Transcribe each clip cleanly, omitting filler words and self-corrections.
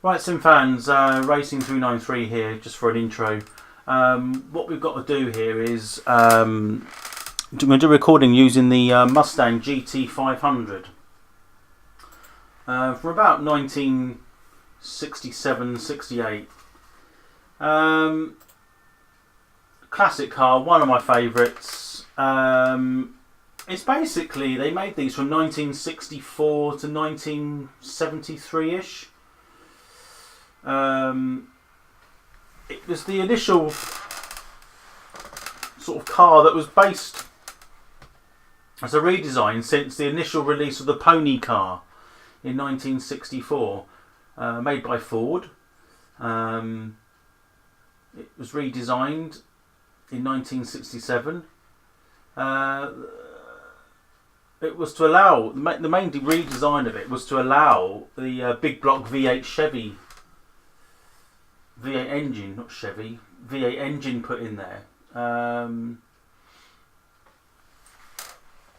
Right, Sim fans, Racing 393 here, just for an intro. What we've got to do here is I'm going to do a recording using the Mustang GT 500 from about 1967-68. Classic car, one of my favourites. It's basically, they made these from 1964 to 1973-ish. It was the initial sort of car that was based as a redesign since the initial release of the Pony car in 1964, made by Ford. It was redesigned in 1967. It was to allow, the main redesign of it was to allow the big block V8 Chevy V8 engine, not Chevy, V8 engine put in there.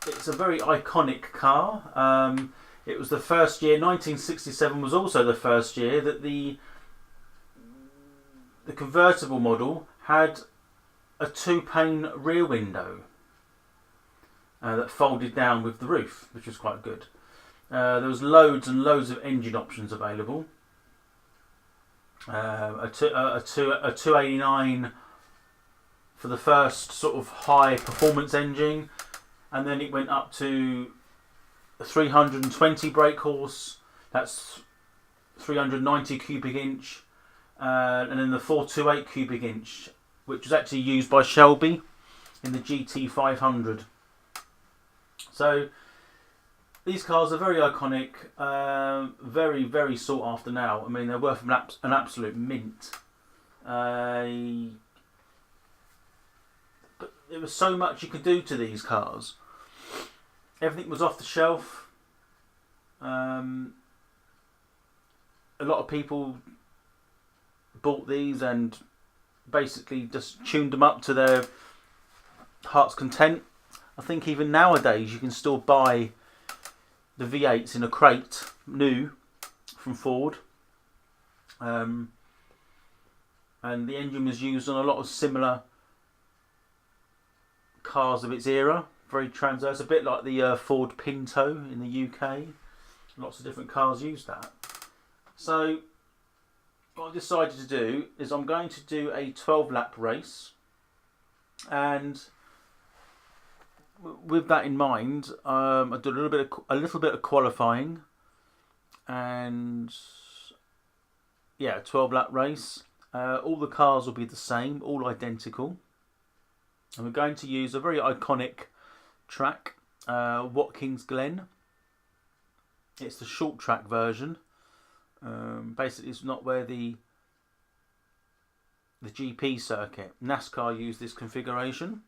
It's a very iconic car. It was the first year, 1967 was also the first year that the convertible model had a two-pane rear window that folded down with the roof, which was quite good. There was loads and loads of engine options available. A 289 for the first sort of high performance engine, and then it went up to a 320 brake horse, that's 390 cubic inch, and then the 428 cubic inch, which was actually used by Shelby in the GT 500. So these cars are very iconic, very, very sought after now. I mean, they're worth an absolute mint. But there was so much you could do to these cars. Everything was off the shelf. A lot of people bought these and basically just tuned them up to their heart's content. I think even nowadays you can still buy the V8s in a crate, new, from Ford. And the engine was used on a lot of similar cars of its era. Very transverse, a bit like the Ford Pinto in the UK. Lots of different cars use that. So what I decided to do is I'm going to do a 12-lap race, and with that in mind, I did a little bit of qualifying, and yeah, 12-lap race. All the cars will be the same, all identical, and we're going to use a very iconic track, Watkins Glen. It's the short track version. Basically, it's not where the GP circuit. NASCAR used this configuration.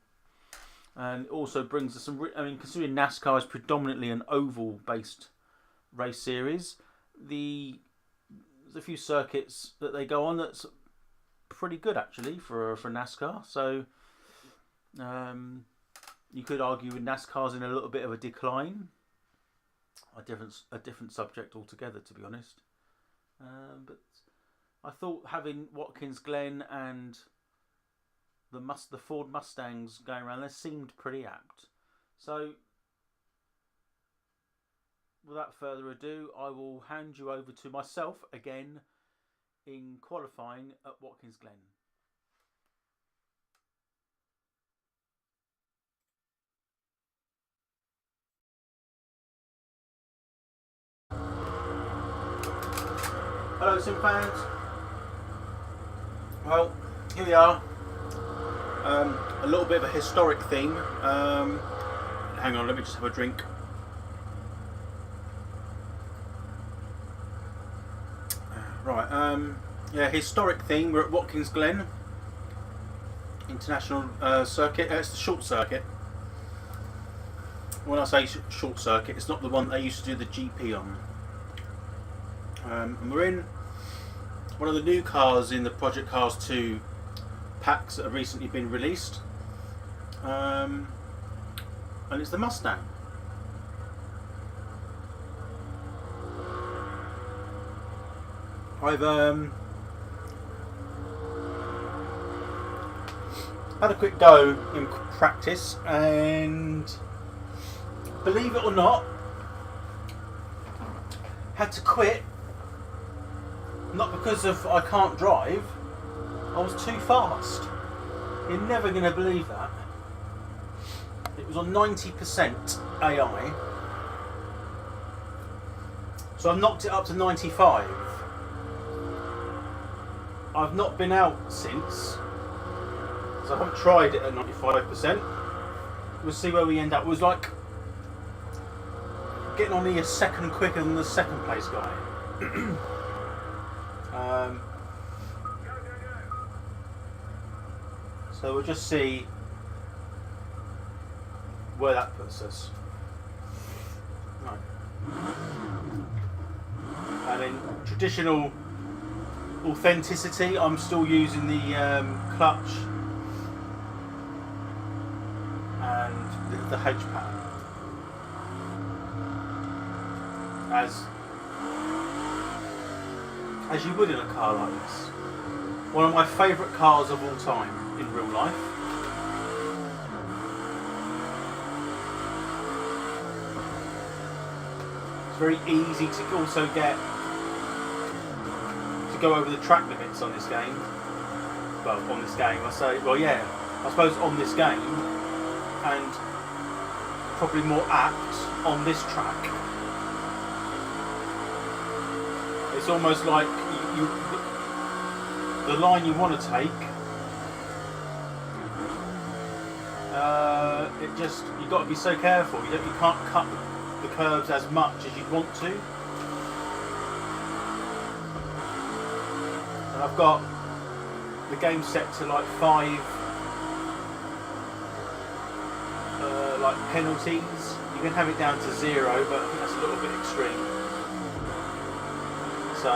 And it also brings us some, I mean, considering NASCAR is predominantly an oval-based race series, there's a few circuits that they go on that's pretty good actually for NASCAR. So you could argue with NASCAR's in a little bit of a decline. A different subject altogether, to be honest. But I thought having Watkins Glen and the Ford Mustangs going around there seemed pretty apt. So without further ado, I will hand you over to myself again in qualifying at Watkins Glen. Hello Sim fans. Well, here we are. A little bit of a historic theme. Hang on, let me just have a drink. Right, yeah, historic theme. We're at Watkins Glen International Circuit. It's the short circuit. When I say short circuit, it's not the one they used to do the GP on. And we're in one of the new cars in the Project Cars 2 packs that have recently been released, and it's the Mustang. I've had a quick go in practice, and believe it or not, had to quit. Not because of I can't drive, I was too fast. You're never going to believe that. It was on 90% AI, so I've knocked it up to 95. I've not been out since, so I haven't tried it at 95%. We'll see where we end up. It was like getting on here a second quicker than the second place guy. So we'll just see where that puts us. Right. And in traditional authenticity, I'm still using the clutch and the H pattern as you would in a car like this. One of my favourite cars of all time in real life. It's very easy to also get to go over the track limits on this game. Well, on this game, I say, well, yeah, I suppose on this game, and probably more apt on this track. It's almost like the line you want to take. You've got to be so careful. You can't cut the curves as much as you'd want to. And I've got the game set to like 5 like penalties. You can have it down to 0, but I think that's a little bit extreme. So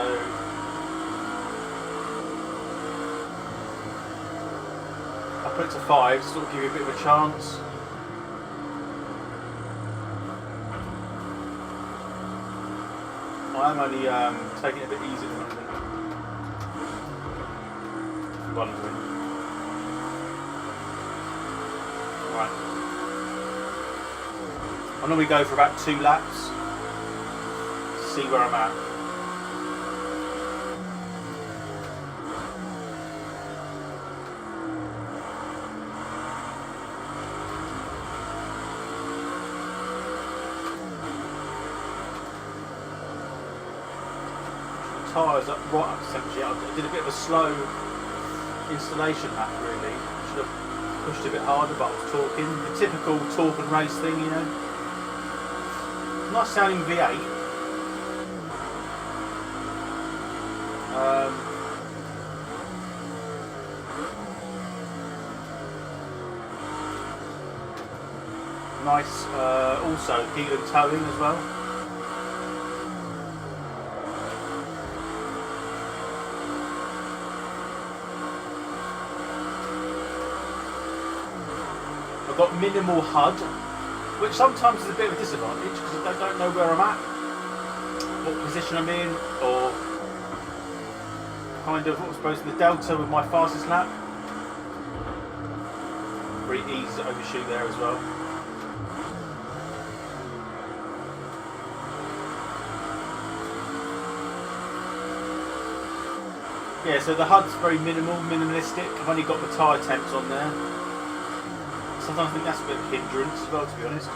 I put it to 5 to sort of give you a bit of a chance. I'm only taking it a bit easy at the moment. If you're wondering. Right. I normally go for about 2 laps to see where I'm at. Tyres up right up to temperature. I did a bit of a slow installation lap really. Should have pushed a bit harder, but I was talking. The typical talk and race thing, you know. Nice sounding V8. Nice, also heel and towing as well. I've got minimal HUD, which sometimes is a bit of a disadvantage because I don't know where I'm at, what position I'm in, or kind of what was supposed to be the delta with my fastest lap. Very easy to overshoot there as well. Yeah, so the HUD's very minimalistic. I've only got the tyre temps on there. Sometimes I think that's a bit of a hindrance as well, to be honest.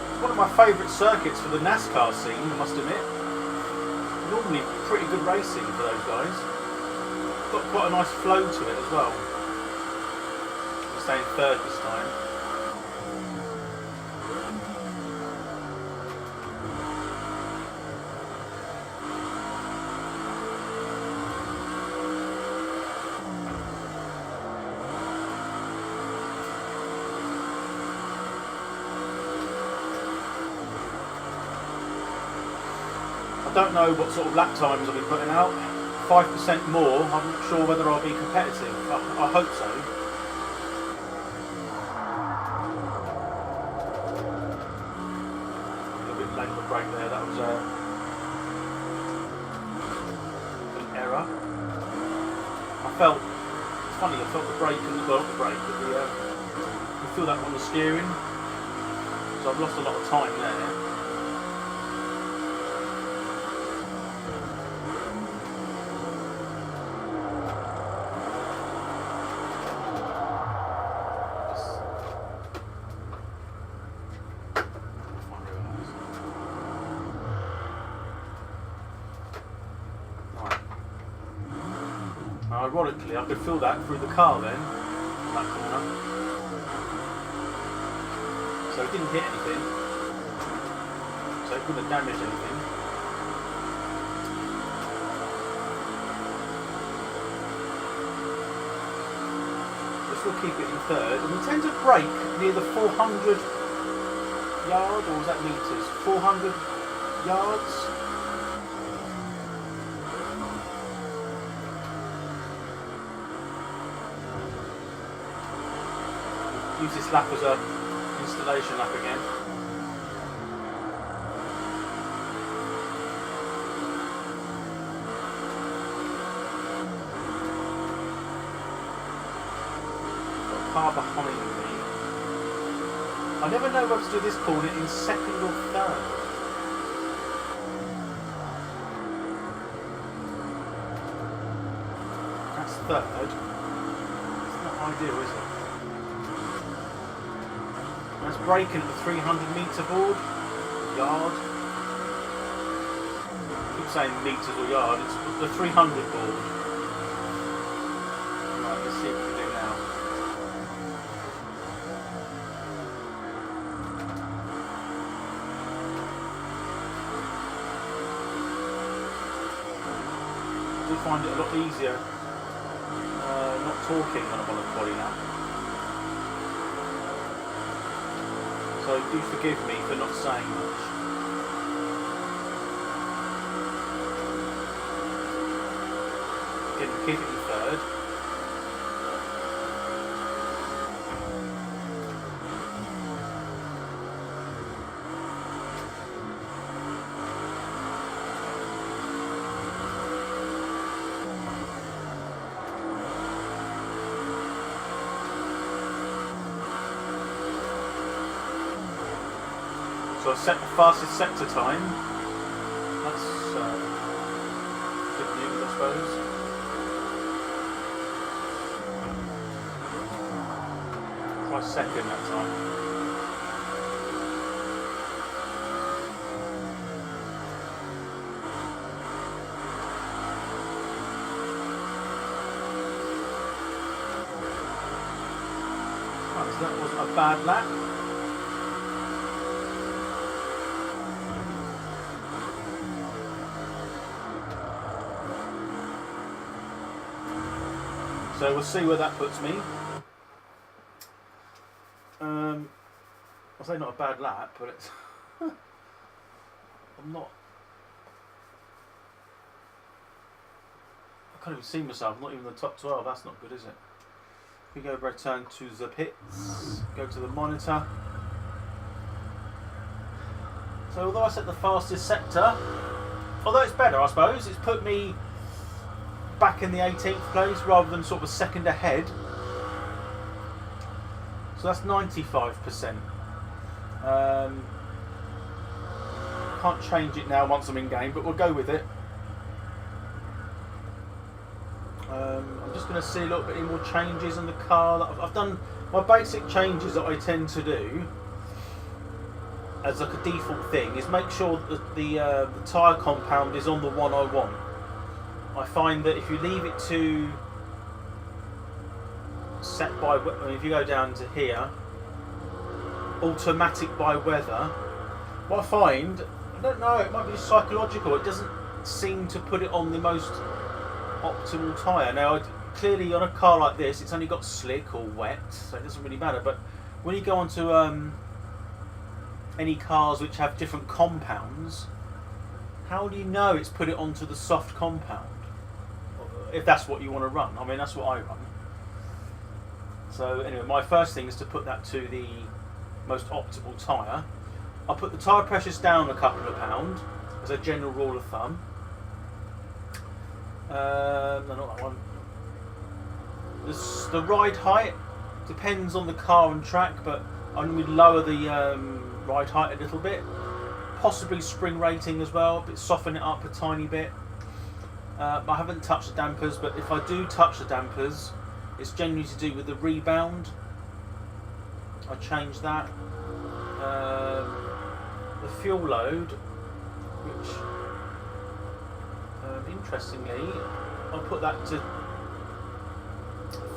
It's one of my favourite circuits for the NASCAR scene, I must admit. Normally pretty good racing for those guys. Got quite a nice flow to it as well. Staying third this time. don't know what sort of lap times I'll be putting out. 5% more, I'm not sure whether I'll be competitive. I hope so. A little bit late on the brake there, that was an error. It's funny, I felt the brake and not the brake, but you feel that on the steering. So I've lost a lot of time there. Ironically, I could feel that through the car then, that corner. So it didn't hit anything. So it wouldn't have damaged anything. This will keep it in third. And we tend to brake near the 400 yard, or was that meters? 400 yards. Use this lap as a installation lap again. Got a car behind me. I never know whether to do this corner in second or third. That's third. It's not ideal, is it? That's braking at the 300 metre board, yard. I keep saying metres or yard, it's the 300 board. Right, let's see what we can do now. I do find it a lot easier not talking when I'm on a quali lap. So do forgive me for not saying much. Again, keep it in third. So I set the fastest sector time. That's good news, I suppose. Try second that time. Right, so that wasn't a bad lap. So we'll see where that puts me. I'll say not a bad lap, but it's I'm not. I can't even see myself. I'm not even in the top 12. That's not good, is it? We go return to the pits. Go to the monitor. So although I set the fastest sector, although it's better, I suppose, it's put me back in the 18th place rather than sort of a second ahead. So that's 95%. Can't change it now once I'm in game, but we'll go with it. I'm just going to see a little bit more changes in the car. That I've done my basic changes that I tend to do as like a default thing is make sure that the tyre compound is on the one I want. I find that if you leave it to set by, if you go down to here, automatic by weather, what I find, I don't know, it might be psychological, it doesn't seem to put it on the most optimal tyre. Now, clearly on a car like this, it's only got slick or wet, so it doesn't really matter, but when you go onto any cars which have different compounds, How do you know it's put it onto the soft compound? If that's what you want to run. I mean, that's what I run. So anyway, my first thing is to put that to the most optimal tyre. I'll put the tyre pressures down a couple of pound as a general rule of thumb. No, not that one. The ride height depends on the car and track, but I'm going to lower the ride height a little bit. Possibly spring rating as well, but soften it up a tiny bit. I haven't touched the dampers, but if I do touch the dampers, it's generally to do with the rebound. I change that. The fuel load, which interestingly, I'll put that to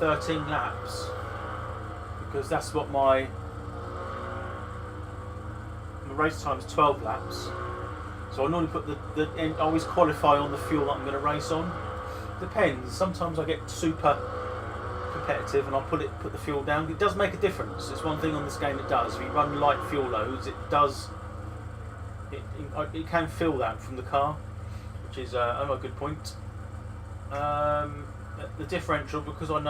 13 laps because that's what my race time is 12 laps. So I normally put I always qualify on the fuel that I'm going to race on. Depends. Sometimes I get super competitive and I'll put the fuel down. It does make a difference. It's one thing on this game it does. If you run light fuel loads, it can feel that from the car, which is a good point. The differential, because I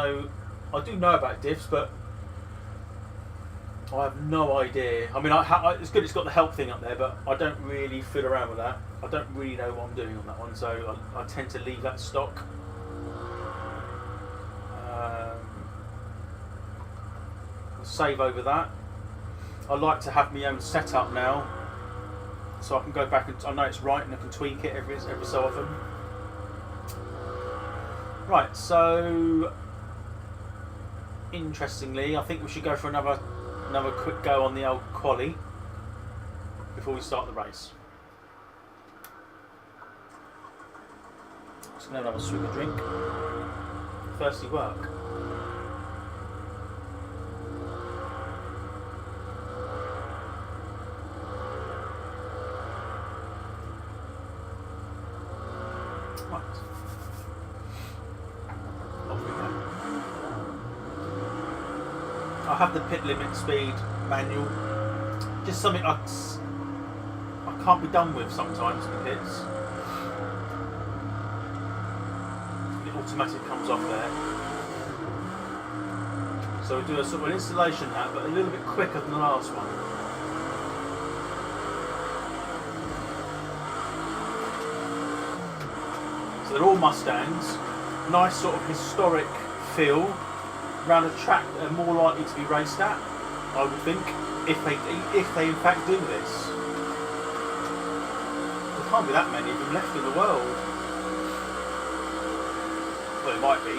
do know about diffs, but I have no idea. I mean, it's good it's got the help thing up there, but I don't really fiddle around with that. I don't really know what I'm doing on that one, so I tend to leave that stock. Save over that. I like to have my own setup now, so I can go back and I know it's right and I can tweak it every so often. Right, so interestingly, I think we should go for another quick go on the old quali before we start the race. Just going to have a swig of drink. Thirsty work. Right. Off we go. I have the pit limit speed manual. Just something I can't be done with sometimes in the pits. The automatic comes off there. So we do a sort of an installation hat, but a little bit quicker than the last one. So they're all Mustangs. Nice sort of historic feel. Around a track that are more likely to be raced at, I would think, if they in fact do this. There can't be that many of them left in the world. Well, it might be.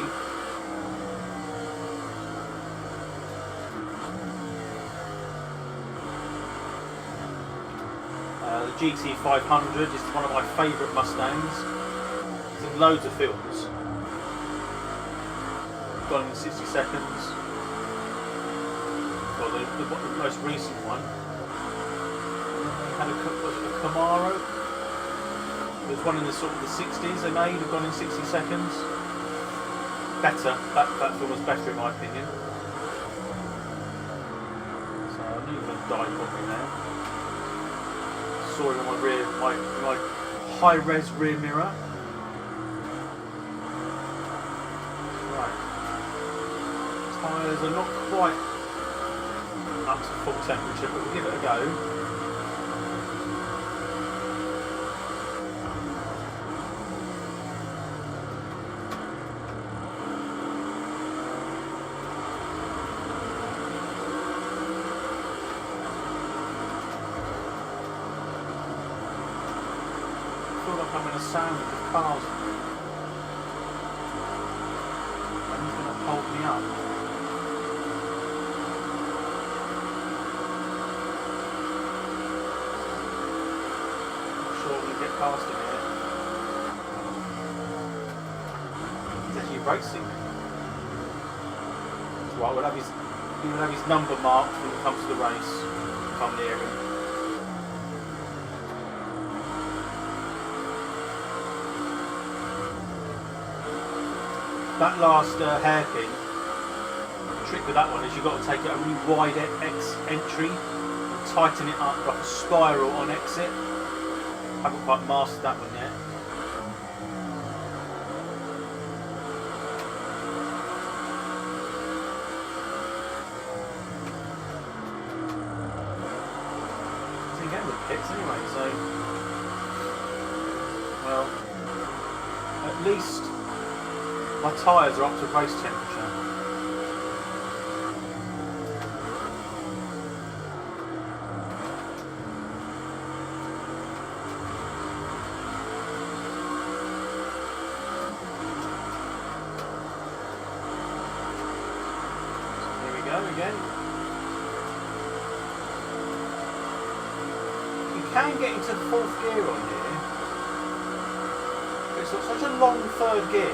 The GT500 is one of my favourite Mustangs. It's in loads of films. Gone in 60 seconds. Well, the most recent one. Had a Camaro. There's one in the sort of the 60s they made, have gone in 60 seconds. Better. That film was better in my opinion. So I knew he was going to die probably now. Saw it on my high-res rear mirror. Tyres are not quite up to full temperature, but we'll give it a go. I feel like I'm in a sandwich of cars. And he's going to hold me up. Get past him here. He's actually racing. That's right, he will have his number marked when he comes to the race. Come near him. That last hairpin, the trick with that one is you've got to take it a really wide entry and tighten it up like a spiral on exit. Haven't quite mastered that one yet. So again with pits anyway, so well, at least my tyres are up to race temperature. Again. You can get into fourth gear on here. It's got such a long third gear,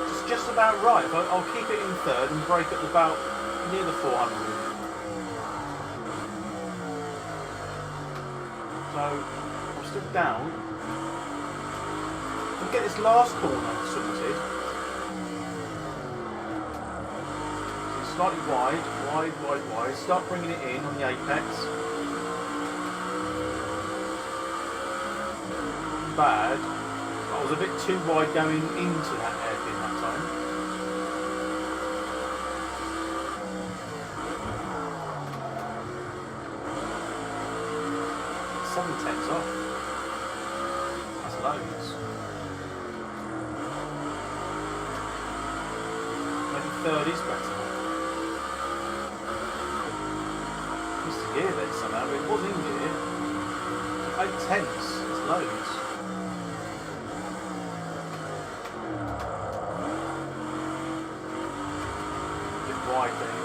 it's just about right. I'll keep it in third and brake at about near the 400. So I'm still down. I'll get this last corner sorted. Slightly wide. Start bringing it in on the apex. Bad. I was a bit too wide going into that hairpin that time. Seven tenths off. That's loads. Maybe third is better. Gear then somehow, but it was in gear. 8 tenths, it's loads. A bit wide then.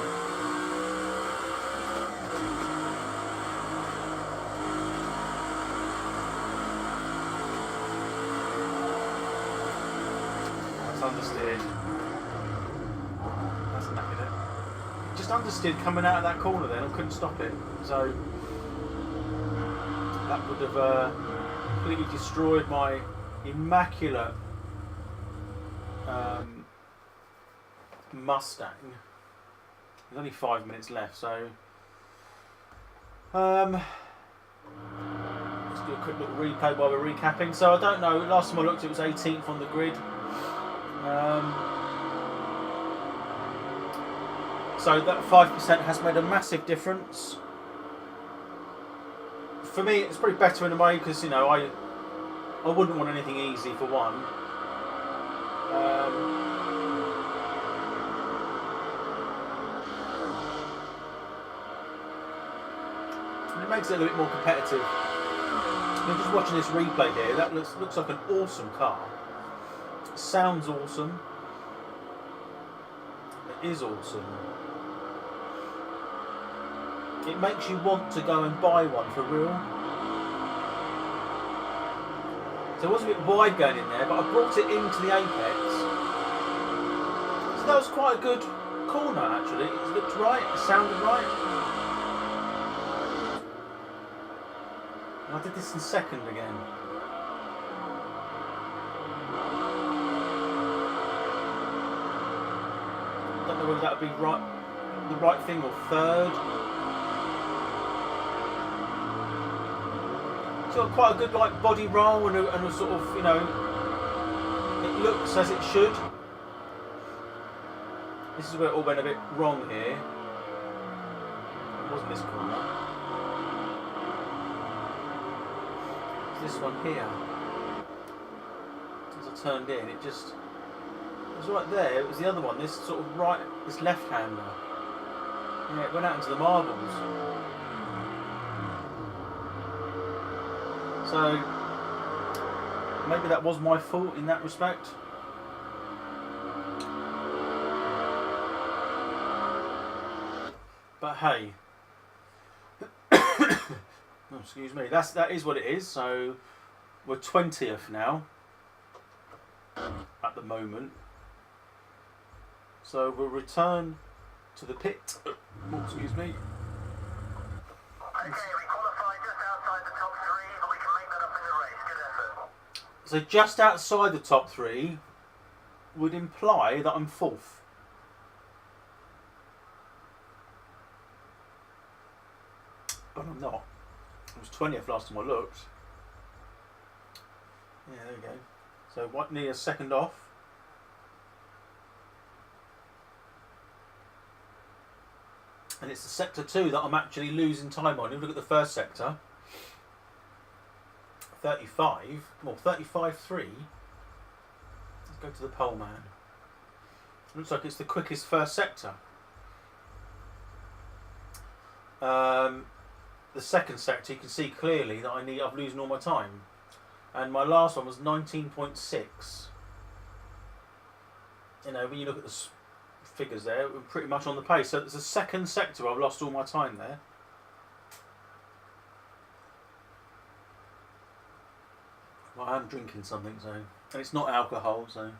That's understeered. That's knackered it. Just understeered coming out of that corner then, I couldn't stop it. So that would have completely destroyed my immaculate Mustang. There's only 5 minutes left, so let's do a quick little replay while we're recapping. So I don't know, last time I looked it was 18th on the grid. So that 5% has made a massive difference. For me, it's probably better in a way because, you know, I wouldn't want anything easy for one. And it makes it a little bit more competitive. I'm just watching this replay here. That looks like an awesome car. It sounds awesome. It is awesome. It makes you want to go and buy one for real. So it was a bit wide going in there, but I brought it into the apex. So that was quite a good corner actually. It looked right, it sounded right. And I did this in second again. Don't know whether that would be right, the right thing, or third. It's got quite a good like body roll and a sort of, you know, it looks as it should. This is where it all went a bit wrong here. It wasn't this corner. It's this one here. As I turned in, it was right there. It was the other one. This sort of right, this left-hander. Yeah, it went out into the marbles. So maybe that was my fault in that respect. But hey, oh, excuse me. That is what it is. So we're 20th now at the moment. So we'll return to the pit. Oh, excuse me. Okay, we qualified just outside the top three, but we can make that up in the race. Good effort. So just outside the top three would imply that I'm fourth. But I'm not. I was 20th last time I looked. Yeah, there we go. So what? Nearly a second off. And it's the sector 2 that I'm actually losing time on. If you look at the first sector, 35, well 35.3. Let's go to the pole man. Looks like it's the quickest first sector. The second sector, you can see clearly that I'm losing all my time. And my last one was 19.6. You know, when you look at the figures there, we're pretty much on the pace. So it's the second sector I've lost all my time there. Well, I'm drinking something, so, and it's not alcohol, so.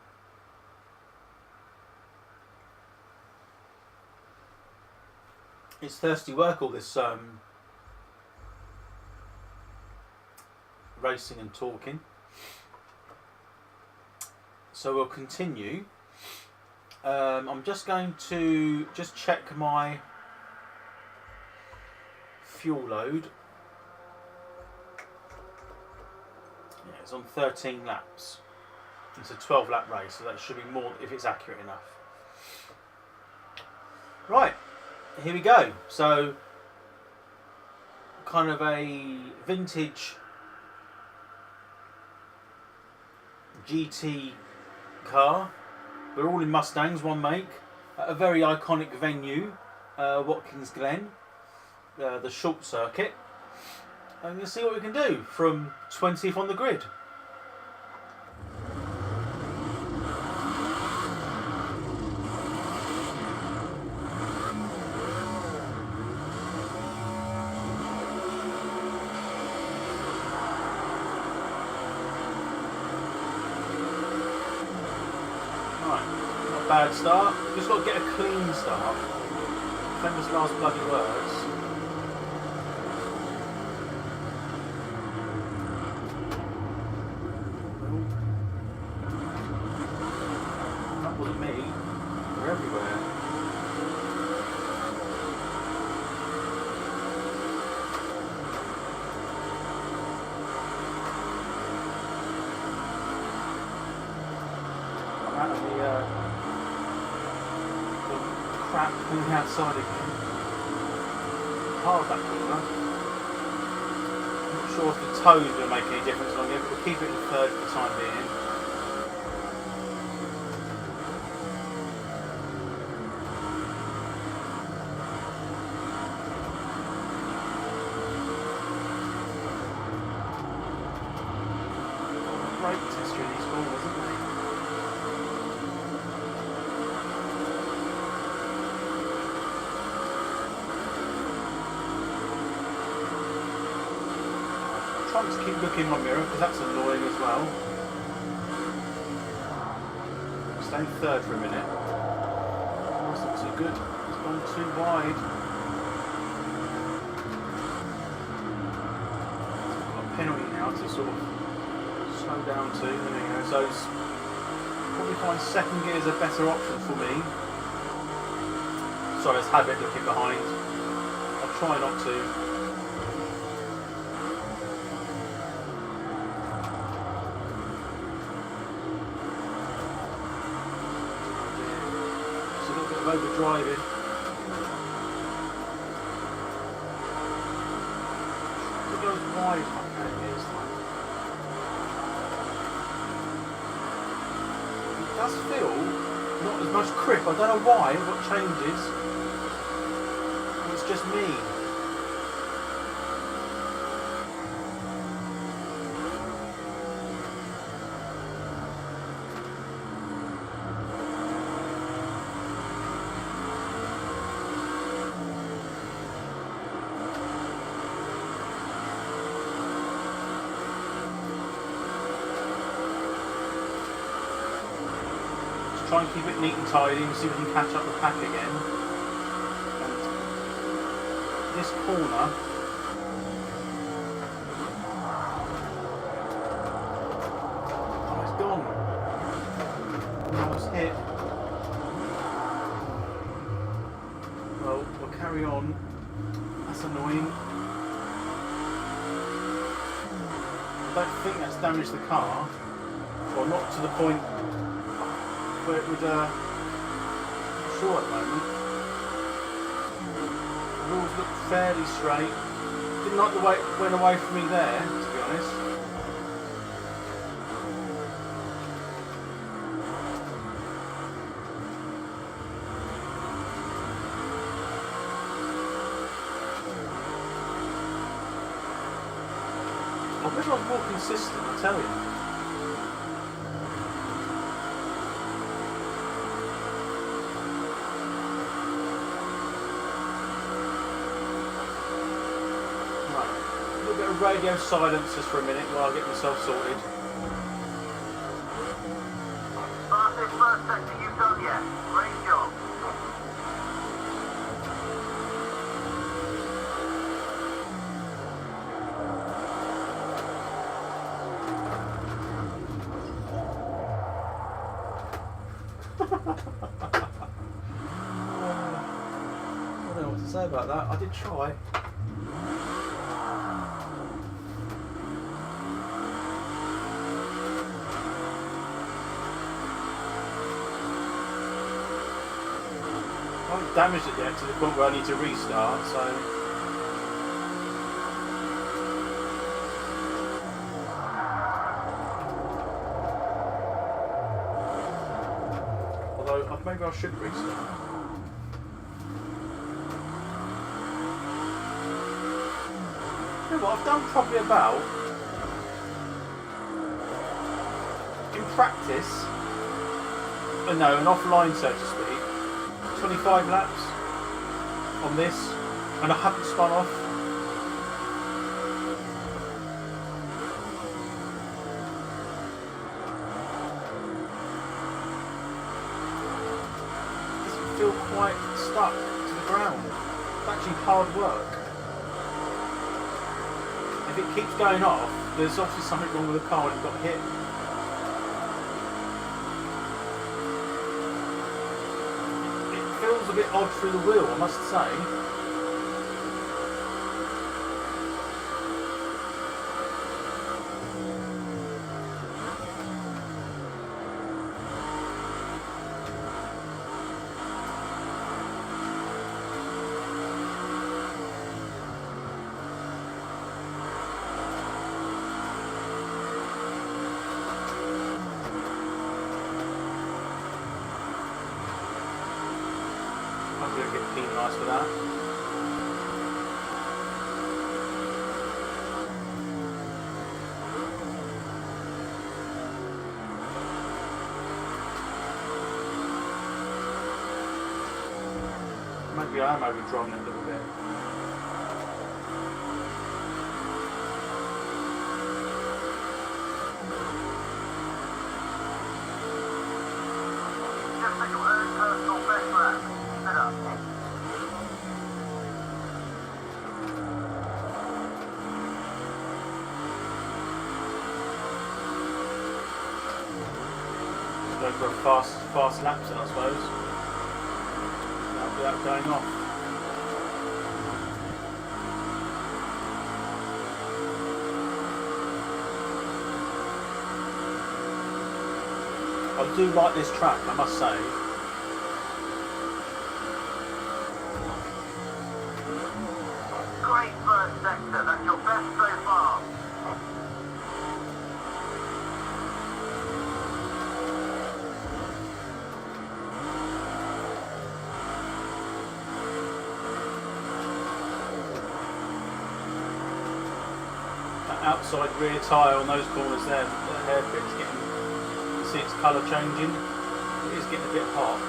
It's thirsty work, all this racing and talking. So we'll continue. I'm just going to check my fuel load. Yeah, it's on 13 laps. It's a 12 lap race, so that should be more if it's accurate enough. Right, here we go. So kind of a vintage GT car. We're all in Mustangs, one make, at a very iconic venue, Watkins Glen, the short circuit. And we'll see what we can do from 20th on the grid. Bad start. Just got to get a clean start. Famous last bloody words. That wasn't me. We're everywhere. I'm out of the crap moving outside again. Hard that corner. I'm not sure if the toes will make any difference on here, but we'll keep it in third for the time being. Brake tester in these corners, isn't there? Trying to keep looking in my mirror because that's annoying as well. Stay third for a minute. That's not too good. It's gone too wide. So I've got a penalty now to sort of slow down to. There we go. So it's probably find second gear is a better option for me. Sorry, it's habit looking behind. I'll try not to. Overdriving. It goes wide like that, it does feel not as much grip. I don't know why, what changes. It's just me. Try and keep it neat and tidy and see if we can catch up the pack again. And this corner, oh, it's gone. I was hit. Well, we'll carry on. That's annoying. I don't think that's damaged the car, or not to the point where it would. I'm not sure at the moment. The wheels look fairly straight. Didn't like the way it went away from me there, to be honest. I wish I was more consistent, I tell you. Right, a little bit of radio silence just for a minute while I get myself sorted. Fastest first sector you've done yet. Great job. I don't know what to say about that. I did try. I haven't damaged it yet to the point where I need to restart, so. Although maybe I should restart. You know what, I've done probably about, in practice, no, an offline so to speak, 25 laps on this, and I haven't spun off. It doesn't feel quite stuck to the ground. It's actually hard work. If it keeps going off, there's obviously something wrong with the car when it got hit. It feels a bit odd through the wheel, I must say. I'm going to get penalised for that. Maybe I am overdriving it a little bit. Just set your own personal best lap. Sit up. Go for a fast lap then, I suppose. Without going off. I do like this track, I must say. Great first sector. That's your best so far. That outside rear tyre on those corners there, the hairpin's getting, you see its colour changing. It is getting a bit hot.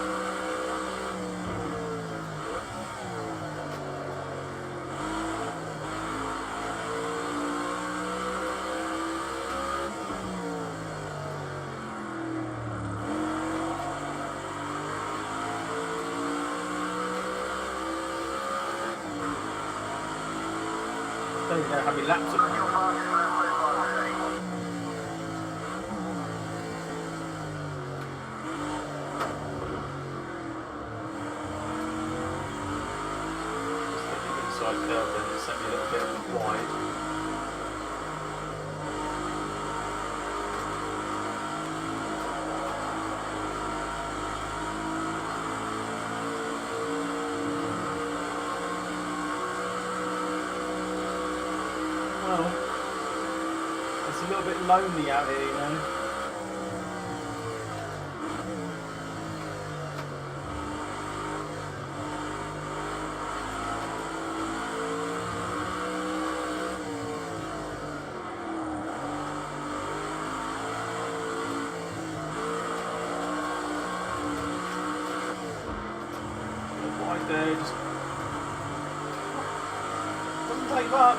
There you go, how many laps That's of your fastest lap so far today. the inside curve then, it sent me a little bit wide. bit lonely out here, you know. Right there, just doesn't take much.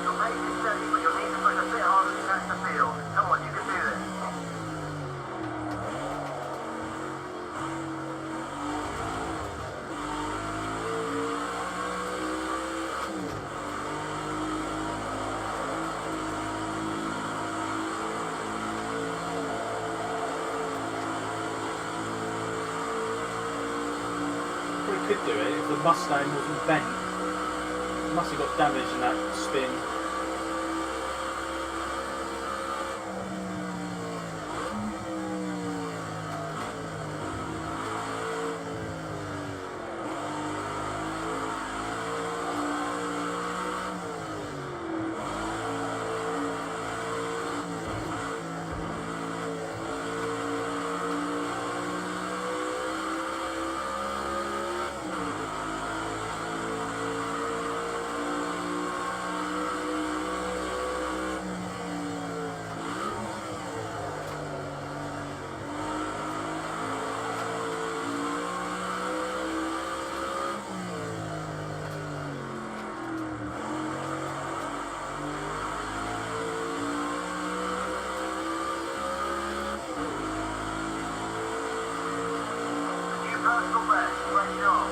Your pace is steady, but you'll need to push a bit harder to catch the field. Come on, you can do this. We could do it if the Mustang wasn't bent. It must have got damaged in that spin. New personal best. Great job.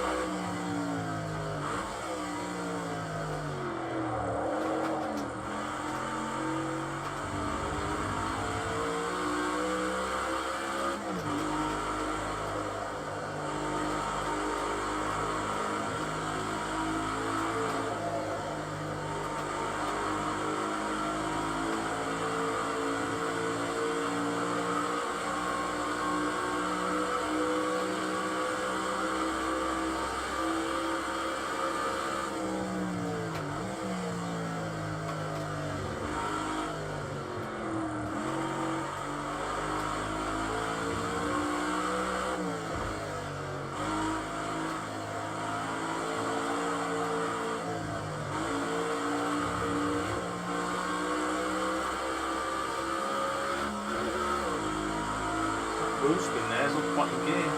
Wheel spin there, it's not quite in gear.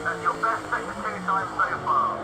That's your best sector 2 time so far.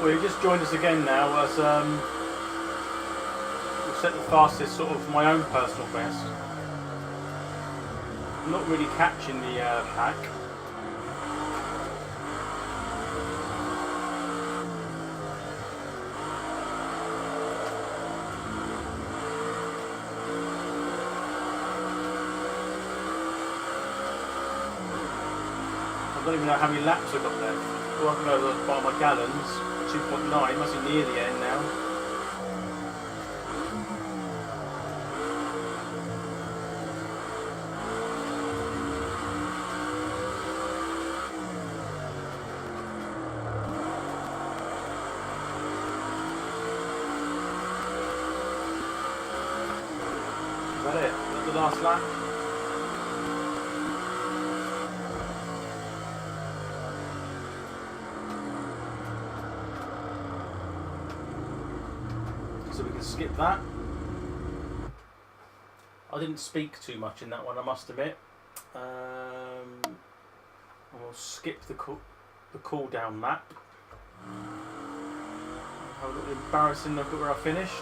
Well, you just joined us again now as we've set the fastest sort of my own personal best. I'm not really catching the pack. I don't even know how many laps I've got left. Well, I can go by my gallons. 2.9, must be near the end now. Is that it? Is that the last lap? So we can skip that. I didn't speak too much in that one, I must admit. And we'll skip the cool down lap. Have a little embarrassing look at where I finished.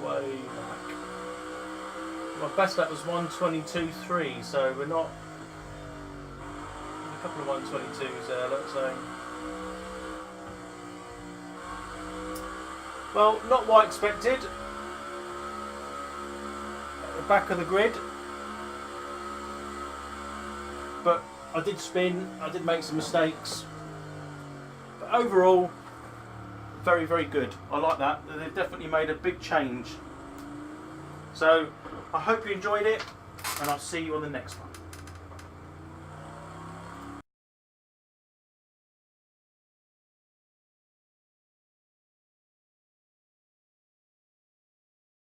Way back. My best lap was 1:22.3, so we're not. A couple of 1:22s there, let's say. Well, not what I expected. At the back of the grid. But I did spin, I did make some mistakes. But overall, very, very good. I like that. They've definitely made a big change. So, I hope you enjoyed it, and I'll see you on the next one.